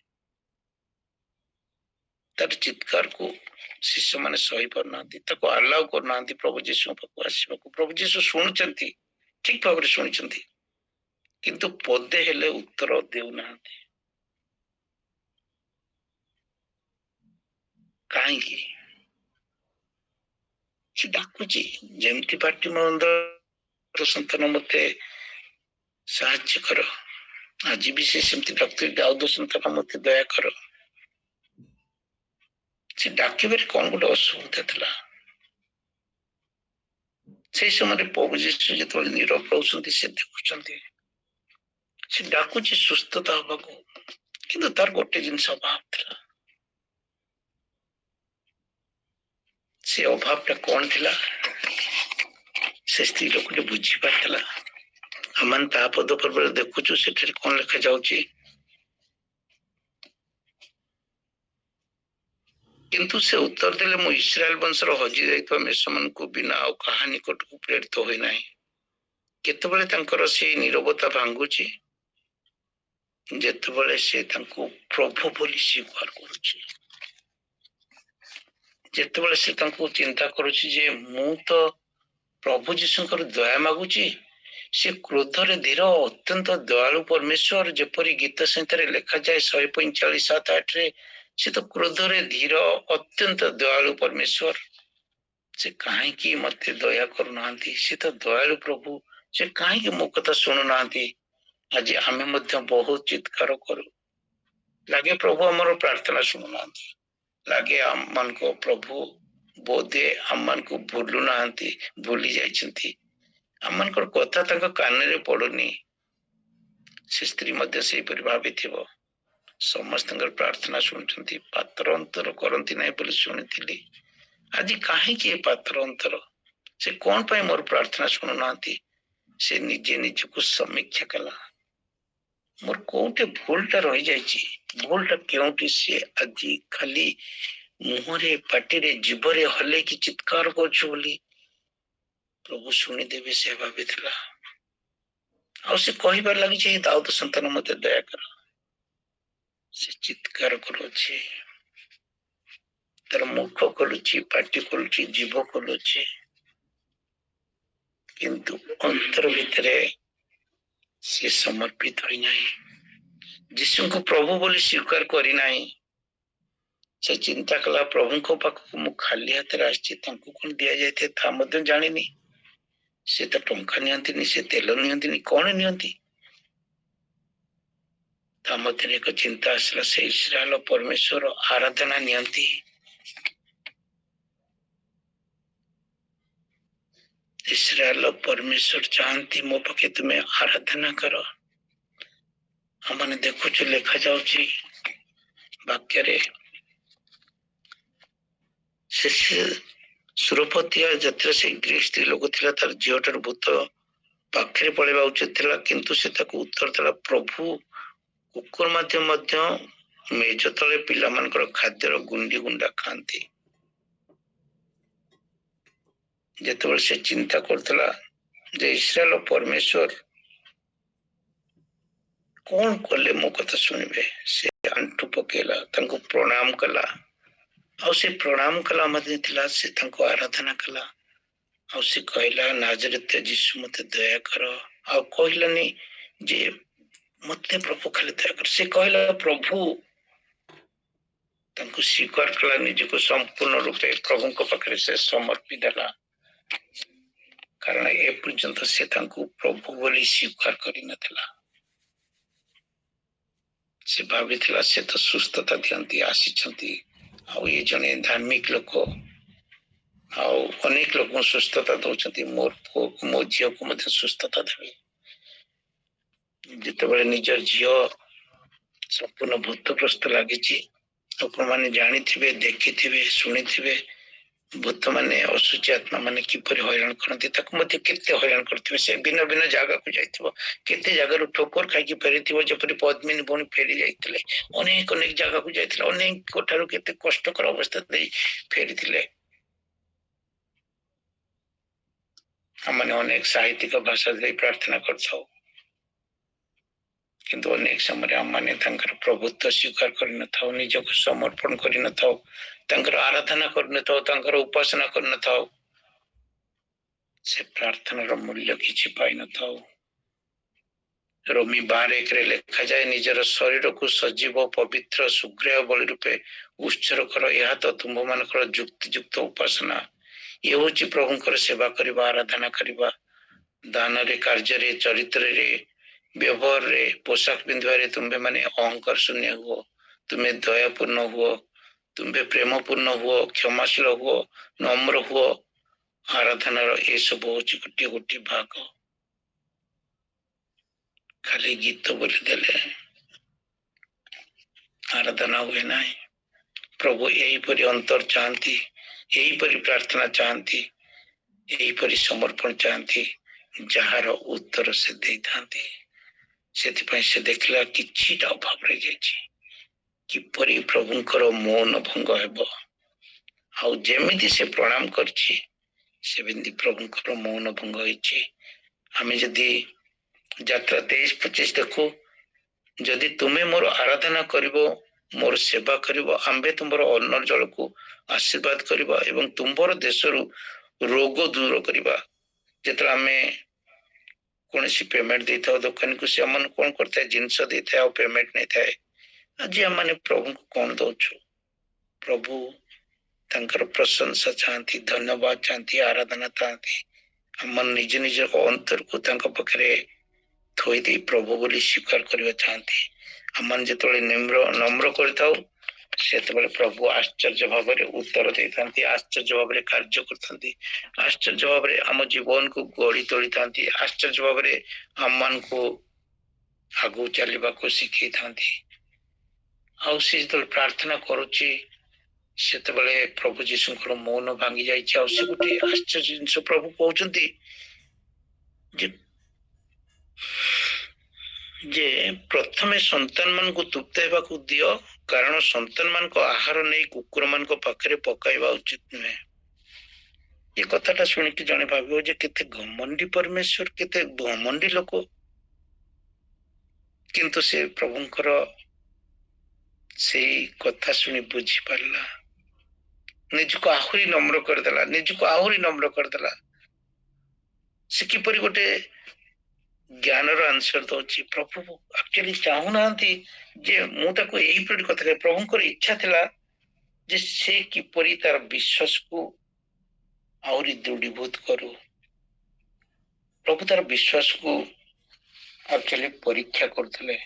ତାର ଚିତ୍କାରକୁ ଶିଷ୍ୟମାନେ ସହି ପାରୁନାହାନ୍ତି, ତାକୁ ଆଲାଉ କରୁନାହାନ୍ତି ପ୍ରଭୁ ଯୀଶୁଙ୍କ ପାଖକୁ ଆସିବାକୁ। ପ୍ରଭୁ ଯୀଶୁ ଶୁଣୁଛନ୍ତି, ଠିକ ଭାବରେ ଶୁଣିଛନ୍ତି, କିନ୍ତୁ ପଦେ ହେଲେ ଉତ୍ତର ଦେଉନାହାନ୍ତି। କାହିଁକି? ସେ ଡାକୁଛି ଯେମିତି ବାଟିମା ଅନ୍ଧ ସନ୍ତାନ ମତେ ସାହାଯ୍ୟ କର, ଆଜି ବି ସେ ସେମିତି ଡାକୁଛି ଦାଉଦ ସନ୍ତାନ ମତେ ଦୟା କର। ସେ ଡାକିବାରେ କଣ ଗୋଟେ ଅସୁବିଧା ଥିଲା। ସେଇ ସମୟରେ ପ୍ରଭୁ ଯୀଶୁ ଯେତେବେଳେ ନୀରବ ରହୁଛନ୍ତି ସେ ଦେଖୁଛନ୍ତି, ସେ ଡାକୁଛି ସୁସ୍ଥତା ହବାକୁ, କିନ୍ତୁ ତାର ଗୋଟେ ଜିନିଷ ଅଭାବ ଥିଲା। ସେ ଅଭାବଟା କଣ ଥିଲା ସେ ସ୍ତ୍ରୀ ଲୋକଟି ବୁଝି ପାରିଥିଲା। ଆମେ ତା ପଦ ପର୍ବରେ ଦେଖୁଛୁ ସେଠାରେ କଣ ଲେଖାଯାଉଛି, କିନ୍ତୁ ସେ ଉତ୍ତର ଦେଲେ ମୁଁ ଇସ୍ରାଏଲ ବଂଶର ହଜି ଯାଇଥିବା ମେଷମାନଙ୍କୁ ବିନା ଆଉ କାହା ନିକଟକୁ ପ୍ରେରିତ ହୋଇନାହିଁ। କେତେବେଳେ ତାଙ୍କର ସେଇ ନୀରବତା ଭାଙ୍ଗୁଛି ଯେତେବେଳେ ସେ ତାଙ୍କୁ ପ୍ରଭୁ ବୋଲି ସ୍ୱୀକାର କରୁଛି, ଯେତେବେଳେ ସେ ତାଙ୍କୁ ଚିନ୍ତା କରୁଛି ଯେ ମୁଁ ତ ପ୍ରଭୁ ଯୀଶୁଙ୍କର ଦୟା ମାଗୁଛି। ସେ କ୍ରୋଧରେ ଧୀର ଅତ୍ୟନ୍ତ ଦୟାଳୁ ପରମେଶ୍ୱର, ଯେପରି ଗୀତ ସଂହିତାରେ ଲେଖାଯାଏ 145:7-8ରେ, ସେ ତ କ୍ରୋଧରେ ଧୀର ଅତ୍ୟନ୍ତ ଦୟାଳୁ ପରମେଶ୍ୱର। ସେ କାହିଁକି ମତେ ଦୟା କରୁନାହାନ୍ତି? ସେ ତ ଦୟାଳୁ ପ୍ରଭୁ, ସେ କାହିଁକି ମୋ କଥା ଶୁଣୁନାହାନ୍ତି? ଆଜି ଆମେ ମଧ୍ୟ ବହୁତ ଚିତ୍କାର କରୁ, ଲାଗେ ପ୍ରଭୁ ଆମର ପ୍ରାର୍ଥନା ଶୁଣୁନାହାନ୍ତି, ଲାଗେ ଆମମାନଙ୍କ ପ୍ରଭୁ ବୋଧେ ଆମମାନଙ୍କୁ ଭୁଲୁ ନାହାନ୍ତି, ଭୁଲି ଯାଇଛନ୍ତି, ଆମମାନଙ୍କର କଥା ତାଙ୍କ କାନରେ ପଡୁନି। ସେ ସ୍ତ୍ରୀ ମଧ୍ୟ ସେଇପରି ଭାବିଥିବ, ସମସ୍ତଙ୍କର ପ୍ରାର୍ଥନା ଶୁଣୁଛନ୍ତି, ପାତ୍ର ଅନ୍ତର କରନ୍ତି ନାହିଁ ବୋଲି ଶୁଣିଥିଲି। ଆଜି କାହିଁକି ଏ ପାତ୍ର ଅନ୍ତର? ସେ କଣ ପାଇଁ ମୋର ପ୍ରାର୍ଥନା ଶୁଣୁନାହାନ୍ତି? ସେ ନିଜେ ନିଜକୁ ସମୀକ୍ଷା କଲା, ମୋର କୋଉଠି ଭୁଲଟା ରହିଯାଇଛି, ଭୁଲଟା କେଉଁଠି? ସେ ଆଜି ଖାଲି ମୁହଁରେ, ପାଟିରେ, ଜିଭରେ ହଲେଇକି ଚିତ୍କାର କରୁଛୁ ବୋଲି ପ୍ରଭୁ ଶୁଣିଦେବେ ସେ ଭାବିଥିଲା। ଆଉ ସେ କହିବାର ଲାଗିଛି ଦାଉଦ ସନ୍ତାନ ମତେ ଦୟା କର। ସେ ଚିତ୍କାର କରୁଛି, ତାର ମୁଖ ଖୋଲୁଛି, ପାଟି ଖୋଲୁଛି, ଜିଭ ଖୋଲୁଛି, କିନ୍ତୁ ଅନ୍ତର ଭିତରେ ସେ ସମର୍ପିତ ହୋଇନାହିଁ, ଯୀଶୁଙ୍କୁ ପ୍ରଭୁ ବୋଲି ସ୍ୱୀକାର କରିନାହିଁ। ସେ ଚିନ୍ତା କଲା ପ୍ରଭୁଙ୍କ ପାଖକୁ ମୁଁ ଖାଲି ହାତରେ ଆସିଛି, ତାଙ୍କୁ କଣ ଦିଆଯାଇଥାଏ ତା ମଧ୍ୟ ଜାଣିନି। ସେ ତ ଟଙ୍କା ନିଅନ୍ତିନି, ସେ ତେଲ ନିଅନ୍ତିନି, କଣ ନିଅନ୍ତି? ତା ମଧ୍ୟରେ ଏକ ଚିନ୍ତା ଆସିଲା, ସେ ଇସ୍ରାଏଲ ପରମେଶ୍ୱର ଆରାଧନା ନିଅନ୍ତି। ଇସ୍ରାଏଲ ପରମେଶ୍ୱର ଚାହାନ୍ତି ମୋ ପକ୍ଷେ ତୁମେ ଆରାଧନା କର। ଆମମାନେ ଦେଖୁଛୁ ଲେଖାଯାଉଛି ବାକ୍ୟରେ, ସେ ସୁରପତିଆ ଯେତେବେଳେ ସେ ଗ୍ରୀକ ସ୍ତ୍ରୀ ଲୋକ ଥିଲା, ତାର ଝିଅଟାର ଭୂତ ପାଖରେ ପଳେଇବା ଉଚିତ ଥିଲା, କିନ୍ତୁ ସେ ତାକୁ ଉତ୍ତର ଦେଲା, ପ୍ରଭୁ କୁକୁର ମଧ୍ୟ ମେଜ ତଳେ ପିଲାମାନଙ୍କର ଖାଦ୍ୟର ଗୁଣ୍ଡି ଗୁଣ୍ଡା ଖାଆନ୍ତି। ଯେତେବେଳେ ସେ ଚିନ୍ତା କରୁଥିଲା ଯେ ଇସ୍ରାଏଲ ପରମେଶ୍ୱର କଣ କଲେ ମୋ କଥା ଶୁଣିବେ, ସେ ଆଣ୍ଠୁ ପକେଇଲା, ତାଙ୍କୁ ପ୍ରଣାମ କଲା। ଆଉ ସେ ପ୍ରଣାମ କଲା ମଧ୍ୟ ଥିଲା, ସେ ତାଙ୍କୁ ଆରାଧନା କଲା। ଆଉ ସେ କହିଲା, ନାଜରେତ ଯୀଶୁ ମତେ ଦୟା କର। ଆଉ କହିଲାନି ଯେ ମତେ ପ୍ରଭୁ ଖାଲି ଦୟା କର, ସେ କହିଲା ପ୍ରଭୁ। ତାଙ୍କୁ ସ୍ୱୀକାର କଲା, ନିଜକୁ ସମ୍ପୂର୍ଣ୍ଣ ରୂପେ ପ୍ରଭୁଙ୍କ ପାଖରେ ସେ ସମର୍ପି ଦେଲା। କାରଣ ଏ ପର୍ଯ୍ୟନ୍ତ ସେ ତାଙ୍କୁ ପ୍ରଭୁ ବୋଲି ସ୍ୱୀକାର କରିନଥିଲା। ସେ ଭାବିଥିଲା ସେ ତ ସୁସ୍ଥତା ଦିଅନ୍ତି ଆସିଛନ୍ତି, ଆଉ ଏ ଜଣେ ଧାର୍ମିକ ଲୋକ, ଆଉ ଅନେକ ଲୋକଙ୍କୁ ସୁସ୍ଥତା ଦଉଛନ୍ତି, ମୋର ପୁଅକୁ ମୋ ଝିଅକୁ ମଧ୍ୟ ସୁସ୍ଥତା ଦେବେ। ଯେତେବେଳେ ନିଜ ଝିଅ ସମ୍ପୂର୍ଣ୍ଣ ଭୂତଗ୍ରସ୍ତ ଲାଗିଛି, ଆପଣମାନେ ଜାଣିଥିବେ, ଦେଖିଥିବେ, ଶୁଣିଥିବେ, ଭୂତ ମାନେ ଅଶୁଚି ଆତ୍ମା ମାନେ କିପରି ହଇରାଣ କରନ୍ତି, ତାକୁ ମଧ୍ୟ କେତେ ହଇରାଣ କରିଥିବେ। ସେ ଭିନ୍ନ ଭିନ୍ନ ଜାଗାକୁ ଯାଇଥିବ, କେତେ ଜାଗାରୁ ଠୋକର ଖାଇକି ଫେରିଥିବ, ଯେପରି ପଦ୍ମିନୀ ଭଉଣୀ ଫେରି ଯାଇଥିଲେ, ଅନେକ ଜାଗାକୁ ଯାଇଥିଲେ, ଅନେକ ଠାରୁ କେତେ କଷ୍ଟକର ଅବସ୍ଥା ଦେଇ ଫେରିଥିଲେ। ଆମମାନେ ଅନେକ ସାହିତ୍ୟିକ ଭାଷା ଦେଇ ପ୍ରାର୍ଥନା କରିଥାଉ, କିନ୍ତୁ ଅନେକ ସମୟରେ ଆମମାନେ ତାଙ୍କର ପ୍ରଭୁତ୍ୱ ସ୍ୱୀକାର କରିନଥାଉ, ନିଜକୁ ସମର୍ପଣ କରିନଥାଉ, ତାଙ୍କର ଆରାଧନା କରିନଥାଉ, ତାଙ୍କର ଉପାସନା କରିନଥାଉ, ସେ ପ୍ରାର୍ଥନାର ମୂଲ୍ୟ କିଛି ପାଇନଥାଉ। ରୋମୀ 12:1 ଲେଖାଯାଏ, ନିଜର ଶରୀରକୁ ସଜୀବ, ପବିତ୍ର, ସୁଗ୍ରାହ୍ୟ ବଳି ରୂପେ ଉତ୍ସର୍ଗ କର, ଏହା ତ ତୁମ୍ଭମାନଙ୍କର ଯୁକ୍ତିଯୁକ୍ତ ଉପାସନା। ଇଏ ହଉଛି ପ୍ରଭୁଙ୍କର ସେବା କରିବା, ଆରାଧନା କରିବା। ଦାନରେ, କାର୍ଯ୍ୟରେ, ଚରିତ୍ରରେ, ବ୍ୟବହାରରେ, ପୋଷାକ ପିନ୍ଧିବାରେ ତୁମ୍ଭେ ମାନେ ଅହଙ୍କାର ଶୂନ୍ୟ ହୁଅ, ତୁମେ ଦୟାପୂର୍ଣ୍ଣ ହୁଅ, ତୁମ୍ଭେ ପ୍ରେମପୂର୍ଣ୍ଣ ହୁଅ, କ୍ଷମାଶୀଳ ହୁଅ, ନମ୍ର ହୁଅ। ଆରାଧନାର ଏସବୁ ହଉଛି ଗୋଟିଏ ଗୋଟିଏ ଭାଗ। ଖାଲି ଗୀତ ବୋଲିଦେଲେ ଆରାଧନା ହୁଏ ନାହିଁ। ପ୍ରଭୁ ଏହିପରି ଅନ୍ତର ଚାହାନ୍ତି, ଏହିପରି ପ୍ରାର୍ଥନା ଚାହାନ୍ତି, ଏହିପରି ସମର୍ପଣ ଚାହାନ୍ତି, ଯାହାର ଉତ୍ତର ସେ ଦେଇଥାନ୍ତି। ସେଥିପାଇଁ ସେ ଦେଖିଲା କିଛିଟା ଅଭାବ ରହିଯାଇଛି, କିପରି ପ୍ରଭୁଙ୍କର ମୌନ ଭଙ୍ଗ ହେବ। ଆଉ ଯେମିତି ସେ ପ୍ରଣାମ କରିଛି, ସେମିତି ପ୍ରଭୁଙ୍କର ମୌନ ଭଙ୍ଗ ହେଇଛି। ଆମେ ଯଦି ଯାତ୍ରା 23-25 ଦେଖୁ, ଯଦି ତୁମେ ମୋର ଆରାଧନା କରିବ, ମୋର ସେବା କରିବ, ଆମ୍ଭେ ତୁମର ଅନ୍ନ ଜଳକୁ ଆଶୀର୍ବାଦ କରିବା ଏବଂ ତୁମ୍ଭର ଦେଶରୁ ରୋଗ ଦୂର କରିବା। ଯେତେବେଳେ ଆମେ କୌଣସି ପେମେଣ୍ଟ ଦେଇଥାଉ ଦୋକାନୀକୁ, ସେ ଆମକୁ କଣ କରିଥାଏ, ଜିନିଷ ଦେଇଥାଏ ଆଉ ପେମେଣ୍ଟ ନେଇଥାଏ। ଆଜି ଆମମାନେ ପ୍ରଭୁଙ୍କୁ କଣ ଦଉଛୁ? ପ୍ରଭୁ ତାଙ୍କର ପ୍ରଶଂସା ଚାହାନ୍ତି, ଧନ୍ୟବାଦ ଚାହାନ୍ତି, ଆରାଧନା ଚାହାନ୍ତି। ଆମ ନିଜ ନିଜ ଅନ୍ତରକୁ ତାଙ୍କ ପାଖରେ ଥୋଇ ଦେଇ ପ୍ରଭୁ ବୋଲି ସ୍ୱୀକାର କରିବା ଚାହାନ୍ତି। ଆମମାନେ ଯେତେବେଳେ ନମ୍ର କରିଥାଉ, ସେତେବେଳେ ପ୍ରଭୁ ଆଶ୍ଚର୍ଯ୍ୟ ଭାବରେ ଉତ୍ତର ଦେଇଥାନ୍ତି, ଆଶ୍ଚର୍ଯ୍ୟ ଭାବରେ କାର୍ଯ୍ୟ କରିଥାନ୍ତି, ଆଶ୍ଚର୍ଯ୍ୟ ଭାବରେ ଆମ ଜୀବନକୁ ଗଢି ତୋଳିଥାନ୍ତି, ଆଶ୍ଚର୍ଯ୍ୟ ଭାବରେ ଆମମାନଙ୍କୁ ଆଗକୁ ଚାଲିବାକୁ ଶିଖେଇଥାନ୍ତି। ଆଉ ସେ ଯେତେବେଳେ ପ୍ରାର୍ଥନା କରୁଛି, ସେତେବେଳେ ପ୍ରଭୁ ଯୀଶୁଙ୍କର ମୌନ ଭାଙ୍ଗି ଯାଇଛି। ଆଉ ସେ ଗୋଟେ ଆଶ୍ଚର୍ଯ୍ୟ ଜିନିଷ ପ୍ରଭୁ କହୁଛନ୍ତି ଯେ ପ୍ରଥମେ ସନ୍ତାନ ମାନଙ୍କୁ ତୃପ୍ତ ହେବାକୁ ଦିଅ, କାରଣ ସନ୍ତାନ ମାନଙ୍କ ଆହାର ନେଇ କୁକୁର ମାନଙ୍କ ପାଖରେ ପକାଇବା ଉଚିତ ନୁହେଁ। ଏ କଥାଟା ଶୁଣିକି ଜଣେ ଭାବିବ ଯେ କେତେ ଘମଣ୍ଡି ପରମେଶ୍ୱର, କେତେ ଘମଣ୍ଡି ଲୋକ। କିନ୍ତୁ ସେ ପ୍ରଭୁଙ୍କର ସେଇ କଥା ଶୁଣି ବୁଝିପାରିଲା, ନିଜକୁ ଆହୁରି ନମ୍ର କରିଦେଲା, ନିଜକୁ ଆହୁରି ନମ୍ର କରିଦେଲା। ସେ କିପରି ଗୋଟେ ଜ୍ଞାନର ଆନ୍ସର ଦଉଛି। ପ୍ରଭୁ ଆକ୍ଚୁଆଲି ଚାହୁଁନାହାନ୍ତି ଯେ ମୁଁ ତାକୁ ଏଇପରି କଥା କହେ। ପ୍ରଭୁଙ୍କର ଇଚ୍ଛା ଥିଲା ଯେ ସେ କିପରି ତାର ବିଶ୍ୱାସକୁ ଆହୁରି ଦୃଢୀଭୂତ କରୁ। ପ୍ରଭୁ ତାର ବିଶ୍ୱାସକୁ ଆକ୍ଚୁଆଲି ପରୀକ୍ଷା କରୁଥିଲେ।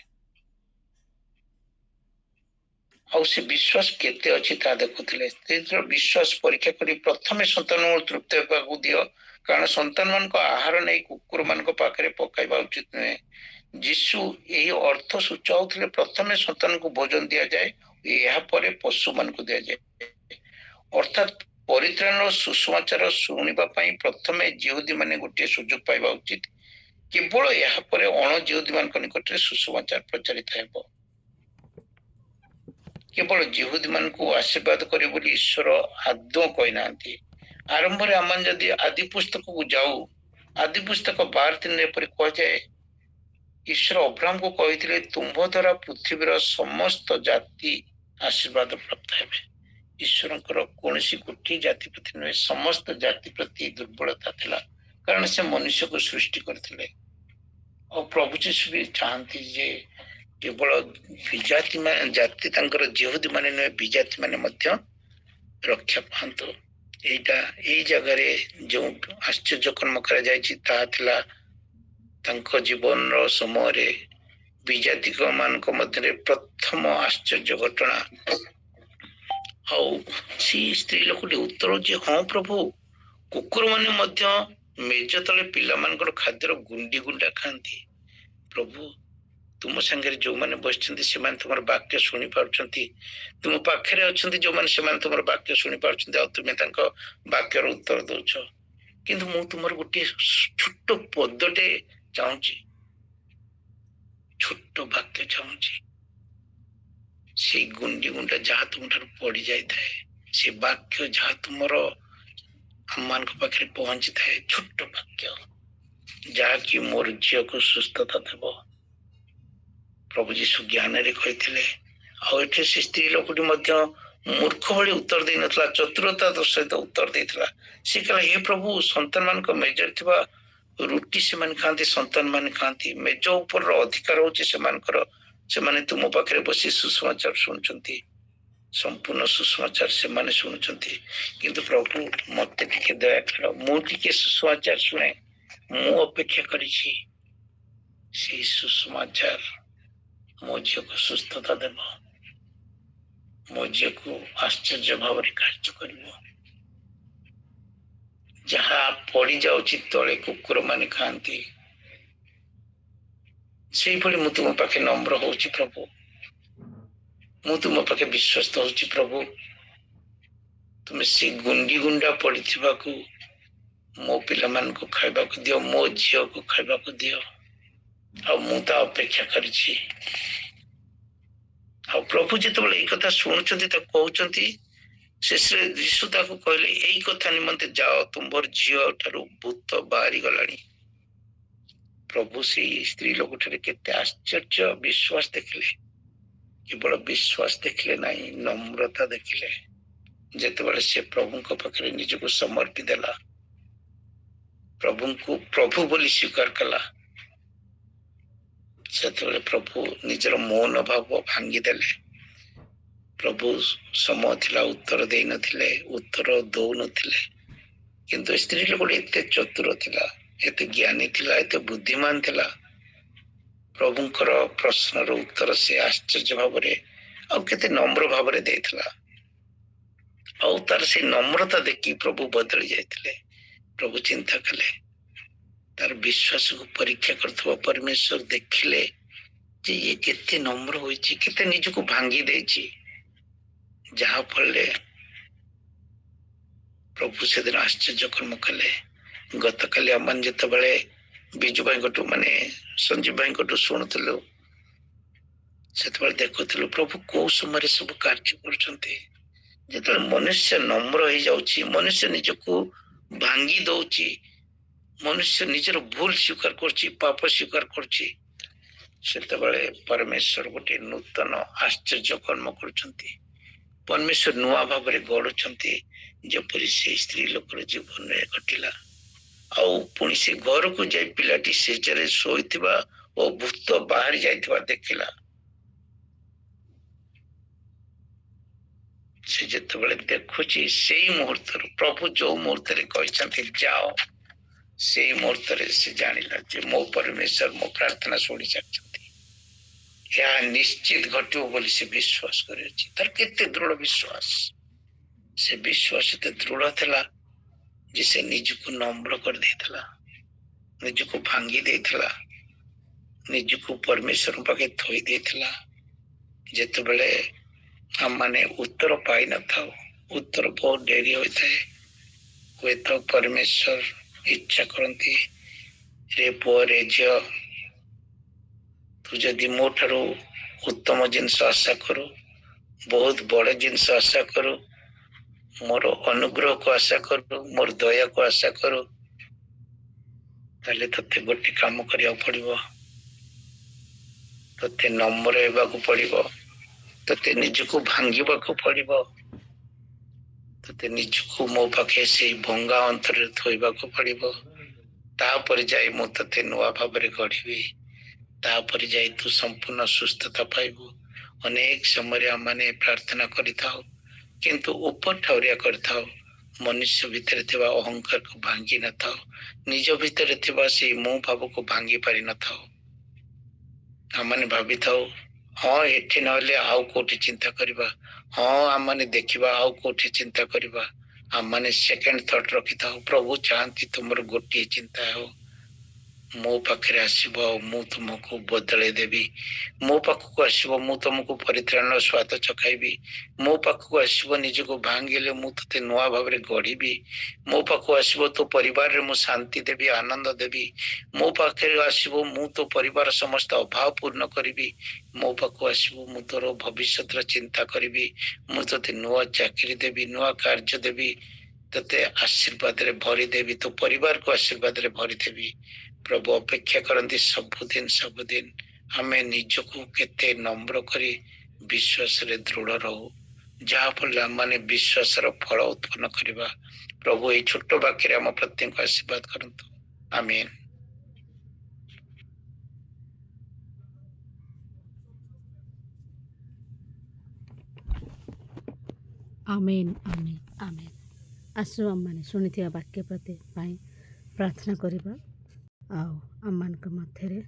ଆଉ ସେ ବିଶ୍ୱାସ କେତେ ଅଛି ତାହା ଦେଖୁଥିଲେ। ସ୍ତ୍ରୀର ବିଶ୍ୱାସ ପରୀକ୍ଷା କରି ପ୍ରଥମେ ସନ୍ତାନଙ୍କୁ ତୃପ୍ତ ହେବାକୁ ଦିଅ, କାରଣ ସନ୍ତାନ ମାନଙ୍କ ଆହାର ନେଇ କୁକୁର ମାନଙ୍କ ପାଖରେ ପକାଇବା ଉଚିତ ନୁହେଁ। ଯୀଶୁ ଏହି ଅର୍ଥ ସୂଚାଉଥିଲେ ପ୍ରଥମେ ସନ୍ତାନଙ୍କୁ ଭୋଜନ ଦିଆଯାଏ, ଏହାପରେ ପଶୁମାନଙ୍କୁ ଦିଆଯାଏ। ଅର୍ଥାତ୍ ପରିତ୍ରାଣର ସୁସମାଚାର ଶୁଣିବା ପାଇଁ ପ୍ରଥମେ ଜିହୁଦୀ ମାନେ ଗୋଟିଏ ସୁଯୋଗ ପାଇବା ଉଚିତ। କେବଳ ଏହାପରେ ଅଣ ଜିହୁଦୀ ମାନଙ୍କ ନିକଟରେ ସୁସମାଚାର ପ୍ରଚାରିତ ହେବ। କେବଳ ଜିହୁଦୀ ମାନଙ୍କୁ ଆଶୀର୍ବାଦ କରିବେ ବୋଲି ଈଶ୍ୱର ଆଦୌ କହିନାହାନ୍ତି। ଆରମ୍ଭରେ ଆମେ ଯଦି ଆଦି ପୁସ୍ତକକୁ ଯାଉ, ଆଦି ପୁସ୍ତକ 12:3 ଏପରି କୁହାଯାଏ, ଈଶ୍ୱର ଅବ୍ରାହ୍ମକୁ କହିଥିଲେ ତୁମ୍ଭ ଦ୍ୱାରା ପୃଥିବୀର ସମସ୍ତ ଜାତି ଆଶୀର୍ବାଦ ପ୍ରାପ୍ତ ହେବେ। ଈଶ୍ୱରଙ୍କର କୌଣସି ଗୋଟିଏ ଜାତି ପ୍ରତି ନୁହେଁ, ସମସ୍ତ ଜାତି ପ୍ରତି ଦୁର୍ବଳତା ଥିଲା, କାରଣ ସେ ମନୁଷ୍ୟକୁ ସୃଷ୍ଟି କରିଥିଲେ। ଆଉ ପ୍ରଭୁ ଯୀଶୁ ବି ଚାହାନ୍ତି ଯେ କେବଳ ବିଜାତି ଜାତି ତାଙ୍କର ଜିହୁଦୀ ମାନେ ନୁହେଁ, ବିଜାତି ମାନେ ମଧ୍ୟ ରକ୍ଷା ପାଆନ୍ତୁ। ଏଇ ଜାଗାରେ ଯେଉଁ ଆଶ୍ଚର୍ଯ୍ୟ କର୍ମ କରାଯାଇଛି ତାହା ଥିଲା ତାଙ୍କ ଜୀବନର ସମୟରେ ବିଜାତିକ ମାନଙ୍କ ମଧ୍ୟରେ ପ୍ରଥମ ଆଶ୍ଚର୍ଯ୍ୟ ଘଟଣା। ଆଉ ସେଇ ସ୍ତ୍ରୀ ଲୋକଟି ଉତ୍ତର ଯେ ହଁ ପ୍ରଭୁ, କୁକୁର ମାନେ ମଧ୍ୟ ମେଜ ତଳେ ପିଲାମାନଙ୍କର ଖାଦ୍ୟର ଗୁଣ୍ଡି ଗୁଣ୍ଡା ଖାଆନ୍ତି। ପ୍ରଭୁ, ତୁମ ସାଙ୍ଗରେ ଯୋଉମାନେ ବସିଛନ୍ତି ସେମାନେ ତୁମର ବାକ୍ୟ ଶୁଣି ପାରୁଛନ୍ତି, ତୁମ ପାଖରେ ଅଛନ୍ତି ଯୋଉମାନେ ସେମାନେ ତୁମର ବାକ୍ୟ ଶୁଣି ପାରୁଛନ୍ତି, ଆଉ ତୁମେ ତାଙ୍କ ବାକ୍ୟର ଉତ୍ତର ଦଉଛ। କିନ୍ତୁ ମୁଁ ତୁମର ଗୋଟିଏ ଛୋଟ ପଦଟେ ଚାହୁଁଛି, ଛୋଟ ବାକ୍ୟ ଚାହୁଁଛି। ସେଇ ଗୁଣ୍ଡି ଗୁଣ୍ଡା ଯାହା ତୁମଠାରୁ ପଡି ଯାଇଥାଏ, ସେ ବାକ୍ୟ ଯାହା ତୁମର ଆମମାନଙ୍କ ପାଖରେ ପହଞ୍ଚିଥାଏ, ଛୋଟ ବାକ୍ୟ ଯାହାକି ମୋର ଝିଅକୁ ସୁସ୍ଥତା ଦେବ। ପ୍ରଭୁ ଯୀଶୁ ଜ୍ଞାନରେ କହିଥିଲେ। ଆଉ ଏଠି ସେ ସ୍ତ୍ରୀ ଲୋକଟି ମଧ୍ୟ ମୂର୍ଖ ଭଳି ଉତ୍ତର ଦେଇନଥିଲା, ଚତୁରତାର ସହିତ ଉତ୍ତର ଦେଇଥିଲା। ସେ କହିଲା, ହେ ପ୍ରଭୁ, ସନ୍ତାନ ମାନଙ୍କ ମେଜରେ ଥିବା ରୁଟି ସେମାନେ ଖାଆନ୍ତି, ସନ୍ତାନ ମାନେ ଖାଆନ୍ତି। ମେଜ ଉପରର ଅଧିକାର ହଉଛି ସେମାନଙ୍କର। ସେମାନେ ତୁମ ପାଖରେ ବସି ସୁସମାଚାର ଶୁଣୁଛନ୍ତି, ସମ୍ପୂର୍ଣ୍ଣ ସୁସମାଚାର ସେମାନେ ଶୁଣୁଛନ୍ତି। କିନ୍ତୁ ପ୍ରଭୁ, ମତେ ଟିକେ ଦୟା କର, ମୁଁ ଟିକେ ସୁସମାଚାର ଶୁଣେ। ମୁଁ ଅପେକ୍ଷା କରିଛି ସେଇ ସୁସମାଚାର ମୋ ଝିଅକୁ ସୁସ୍ଥତା ଦେବ, ମୋ ଝିଅକୁ ଆଶ୍ଚର୍ଯ୍ୟ ଭାବରେ କାର୍ଯ୍ୟ କରିବ। ଯାହା ପଡିଯାଉଛି ତଳେ କୁକୁର ମାନେ ଖାଆନ୍ତି, ସେଇଭଳି ମୁଁ ତୁମ ପାଖେ ନମ୍ର ହଉଛି ପ୍ରଭୁ। ମୁଁ ତୁମ ପାଖେ ବିଶ୍ୱସ୍ତ ହଉଛି ପ୍ରଭୁ। ତୁମେ ସେ ଗୁଣ୍ଡି ଗୁଣ୍ଡା ପଡିଥିବାକୁ ମୋ ପିଲାମାନଙ୍କୁ ଖାଇବାକୁ ଦିଅ, ମୋ ଝିଅକୁ ଖାଇବାକୁ ଦିଅ। ଆଉ ମୁଁ ତା ଅପେକ୍ଷା କରିଛି। ଆଉ ପ୍ରଭୁ ଯେତେବେଳେ ଏଇ କଥା ଶୁଣୁଛନ୍ତି, ତାକୁ କହୁଛନ୍ତି, ଶେଷରେ ଯୀଶୁ ତାକୁ କହିଲେ, ଏଇ କଥା ନିମନ୍ତେ ଯାଅ, ତୁମ୍ଭର ଝିଅ ଠାରୁ ଭୂତ ବାହାରି ଗଲାଣି। ପ୍ରଭୁ ସେଇ ସ୍ତ୍ରୀ ଲୋକଠାରେ କେତେ ଆଶ୍ଚର୍ଯ୍ୟ ବିଶ୍ୱାସ ଦେଖିଲେ। କେବଳ ବିଶ୍ୱାସ ଦେଖିଲେ ନାହିଁ, ନମ୍ରତା ଦେଖିଲେ। ଯେତେବେଳେ ସେ ପ୍ରଭୁଙ୍କ ପାଖରେ ନିଜକୁ ସମର୍ପି ଦେଲା, ପ୍ରଭୁଙ୍କୁ ପ୍ରଭୁ ବୋଲି ସ୍ୱୀକାର କଲା, ସେତେବେଳେ ପ୍ରଭୁ ନିଜର ମୌନ ଭାବ ଭାଙ୍ଗିଦେଲେ। ପ୍ରଭୁ ସମୟ ଥିଲା ଉତ୍ତର ଦେଇନଥିଲେ, ଉତ୍ତର ଦଉନଥିଲେ। କିନ୍ତୁ ସ୍ତ୍ରୀ ଲୋକଟି ଏତେ ଚତୁର ଥିଲା, ଏତେ ଜ୍ଞାନୀ ଥିଲା, ଏତେ ବୁଦ୍ଧିମାନ ଥିଲା। ପ୍ରଭୁଙ୍କର ପ୍ରଶ୍ନର ଉତ୍ତର ସେ ଆଶ୍ଚର୍ଯ୍ୟ ଭାବରେ ଆଉ କେତେ ନମ୍ର ଭାବରେ ଦେଇଥିଲା। ଆଉ ତାର ସେଇ ନମ୍ରତା ଦେଖି ପ୍ରଭୁ ବଦଳି ଯାଇଥିଲେ। ପ୍ରଭୁ ଚିନ୍ତା କଲେ, ତାର ବିଶ୍ୱାସକୁ ପରୀକ୍ଷା କରୁଥିବା ପରମେଶ୍ୱର ଦେଖିଲେ ଯେ ଇଏ କେତେ ନମ୍ର ହୋଇଛି, କେତେ ନିଜକୁ ଭାଙ୍ଗି ଦେଇଛି। ଯାହା ଫଳରେ ପ୍ରଭୁ ସେଦିନ ଆଶ୍ଚର୍ଯ୍ୟ କର୍ମ କଲେ। ଗତକାଲି ଆମେ ଯେତେବେଳେ ବିଜୁ ଭାଇଙ୍କଠୁ ସଞ୍ଜୀବ ଭାଇଙ୍କଠୁ ଶୁଣୁଥିଲୁ, ସେତେବେଳେ ଦେଖୁଥିଲୁ ପ୍ରଭୁ କୋଉ ସମୟରେ ସବୁ କାର୍ଯ୍ୟ କରୁଛନ୍ତି। ଯେତେବେଳେ ମନୁଷ୍ୟ ନମ୍ର ହେଇଯାଉଛି, ମନୁଷ୍ୟ ନିଜକୁ ଭାଙ୍ଗି ଦଉଛି, ମନୁଷ୍ୟ ନିଜର ଭୁଲ ସ୍ୱୀକାର କରୁଛି, ପାପ ସ୍ୱୀକାର କରୁଛି, ସେତେବେଳେ ପରମେଶ୍ୱର ଗୋଟେ ନୂତନ ଆଶ୍ଚର୍ଯ୍ୟ କର୍ମ କରୁଛନ୍ତି। ପରମେଶ୍ୱର ନୂଆ ଭାବରେ ଗଢୁଛନ୍ତି, ଯେପରି ସେଇ ସ୍ତ୍ରୀ ଲୋକର ଜୀବନରେ ଘଟିଲା। ଆଉ ପୁଣି ସେ ଘରକୁ ଯାଇ ପିଲାଟି ଶେଯରେ ଶୋଇଥିବା ଓ ଭୂତ ବାହାରି ଯାଇଥିବା ଦେଖିଲା। ସେ ଯେତେବେଳେ ଦେଖୁଛି, ସେଇ ମୁହୂର୍ତ୍ତରୁ ପ୍ରଭୁ ଯୋଉ ମୁହୂର୍ତ୍ତରେ କହିଛନ୍ତି ଯାଅ, ସେଇ ମୁହୂର୍ତ୍ତରେ ସେ ଜାଣିଲା ଯେ ମୋ ପରମେଶ୍ୱର ମୋ ପ୍ରାର୍ଥନା ଶୁଣି ସାରିଛନ୍ତି। ଏହା ନିଶ୍ଚିତ ଘଟିବ ବୋଲି ସେ ବିଶ୍ୱାସ କରିଅଛି। ତାର କେତେ ଦୃଢ ବିଶ୍ୱାସ, ସେ ବିଶ୍ୱାସ ଏତେ ଦୃଢ ଥିଲା ଯେ ସେ ନିଜକୁ ନମ୍ର କରିଦେଇଥିଲା, ନିଜକୁ ଭାଙ୍ଗି ଦେଇଥିଲା, ନିଜକୁ ପରମେଶ୍ୱର ପାଖେ ଥୋଇ ଦେଇଥିଲା। ଯେତେବେଳେ ଆମମାନେ ଉତ୍ତର ପାଇନଥାଉ, ଉତ୍ତର ବହୁତ ଡେରି ହୋଇଥାଏ, ହୁଏତ ପରମେଶ୍ୱର ଇଚ୍ଛା କରନ୍ତି, ରେ ପୁଅ ରେ ଝିଅ, ତୁ ଯଦି ମୋ ଠାରୁ ଉତ୍ତମ ଜିନିଷ ଆଶା କରୁ, ବହୁତ ବଡ ଜିନିଷ ଆଶା କରୁ, ମୋର ଅନୁଗ୍ରହକୁ ଆଶା କରୁ, ମୋର ଦୟାକୁ ଆଶା କରୁ, ତାହେଲେ ତତେ ଗୋଟେ କାମ କରିବାକୁ ପଡିବ, ତତେ ନମ୍ର ହେବାକୁ ପଡିବ, ତତେ ନିଜକୁ ଭାଙ୍ଗିବାକୁ ପଡିବ, ତତେ ନିଜକୁ ମୋ ପାଖେ ସେଇ ଭଙ୍ଗା ଅନ୍ତରରେ ଥୋଇବାକୁ ପଡିବ। ତାପରେ ଯାଇ ମୁଁ ତତେ ନୂଆ ଭାବରେ ଗଢିବି, ତାପରେ ଯାଇ ତୁ ସମ୍ପୂର୍ଣ୍ଣ ସୁସ୍ଥତା ପାଇବୁ। ଅନେକ ସମୟରେ ଆମମାନେ ପ୍ରାର୍ଥନା କରିଥାଉ, କିନ୍ତୁ ଉପର ଠାଉରିଆ କରିଥାଉ, ମନୁଷ୍ୟ ଭିତରେ ଥିବା ଅହଙ୍କାରକୁ ଭାଙ୍ଗି ନଥାଉ, ନିଜ ଭିତରେ ଥିବା ସେଇ ମୁଁ ଭାବକୁ ଭାଙ୍ଗି ପାରିନଥାଉ। ଆମମାନେ ଭାବିଥାଉ, ହଁ ଏଠି ନହେଲେ ଆଉ କୋଉଠି ଚିନ୍ତା କରିବା, ହଁ ଆମମାନେ ଦେଖିବା ଆଉ କୋଉଠି ଚିନ୍ତା କରିବା। ଆମମାନେ ସେକେଣ୍ଡ ଥଟ୍ ରଖିଥାଉ। ପ୍ରଭୁ ଚାହାନ୍ତି ତୁମର ଗୋଟିଏ ଚିନ୍ତା ହେଉ, ମୋ ପାଖରେ ଆସିବ ଆଉ ମୁଁ ତୁମକୁ ବଦଳେଇ ଦେବି, ମୋ ପାଖକୁ ଆସିବ ମୁଁ ତୁମକୁ ପରିତ୍ରାଣର ସ୍ୱାଦ ଚଖାଇବି, ମୋ ପାଖକୁ ଆସିବ ନିଜକୁ ଭାଙ୍ଗିଲେ ମୁଁ ତତେ ନୂଆ ଭାବରେ ଗଢିବି, ମୋ ପାଖକୁ ଆସିବ ତୋ ପରିବାରରେ ମୁଁ ଶାନ୍ତି ଦେବି, ଆନନ୍ଦ ଦେବି, ମୋ ପାଖରେ ଆସିବ ମୁଁ ତୋ ପରିବାର ସମସ୍ତ ଅଭାବ ପୂର୍ଣ୍ଣ କରିବି, ମୋ ପାଖକୁ ଆସିବ ମୁଁ ତୋର ଭବିଷ୍ୟତର ଚିନ୍ତା କରିବି, ମୁଁ ତତେ ନୂଆ ଚାକିରି ଦେବି, ନୂଆ କାର୍ଯ୍ୟ ଦେବି, ତତେ ଆଶୀର୍ବାଦରେ ଭରିଦେବି, ତୋ ପରିବାରକୁ ଆଶୀର୍ବାଦରେ ଭରିଦେବି। ପ୍ରଭୁ ଅପେକ୍ଷା କରନ୍ତି ସବୁଦିନ ଆମେ ନିଜକୁ କେତେ ନମ୍ର କରି ବିଶ୍ୱାସରେ ଦୃଢ ରହୁ, ଯାହା ଫଳରେ ଆମମାନେ ବିଶ୍ୱାସର ଫଳ ଉତ୍ପନ୍ନ କରିବା। ପ୍ରଭୁ ଏଇ ଛୋଟ ବାକ୍ୟରେ ଆମ ପ୍ରତ୍ୟେକଙ୍କୁ ଆଶୀର୍ବାଦ କରନ୍ତୁ। ଆମେନ୍। ଆମେନ୍ ଆମେନ୍ ଆମେନ୍। ଆସୁ ଆମମାନେ ଶୁଣିଥିବା ବାକ୍ୟ ପ୍ରତି ପାଇଁ ପ୍ରାର୍ଥନା କରିବା। ଆଉ ଆମମାନଙ୍କ ମଧ୍ୟରେ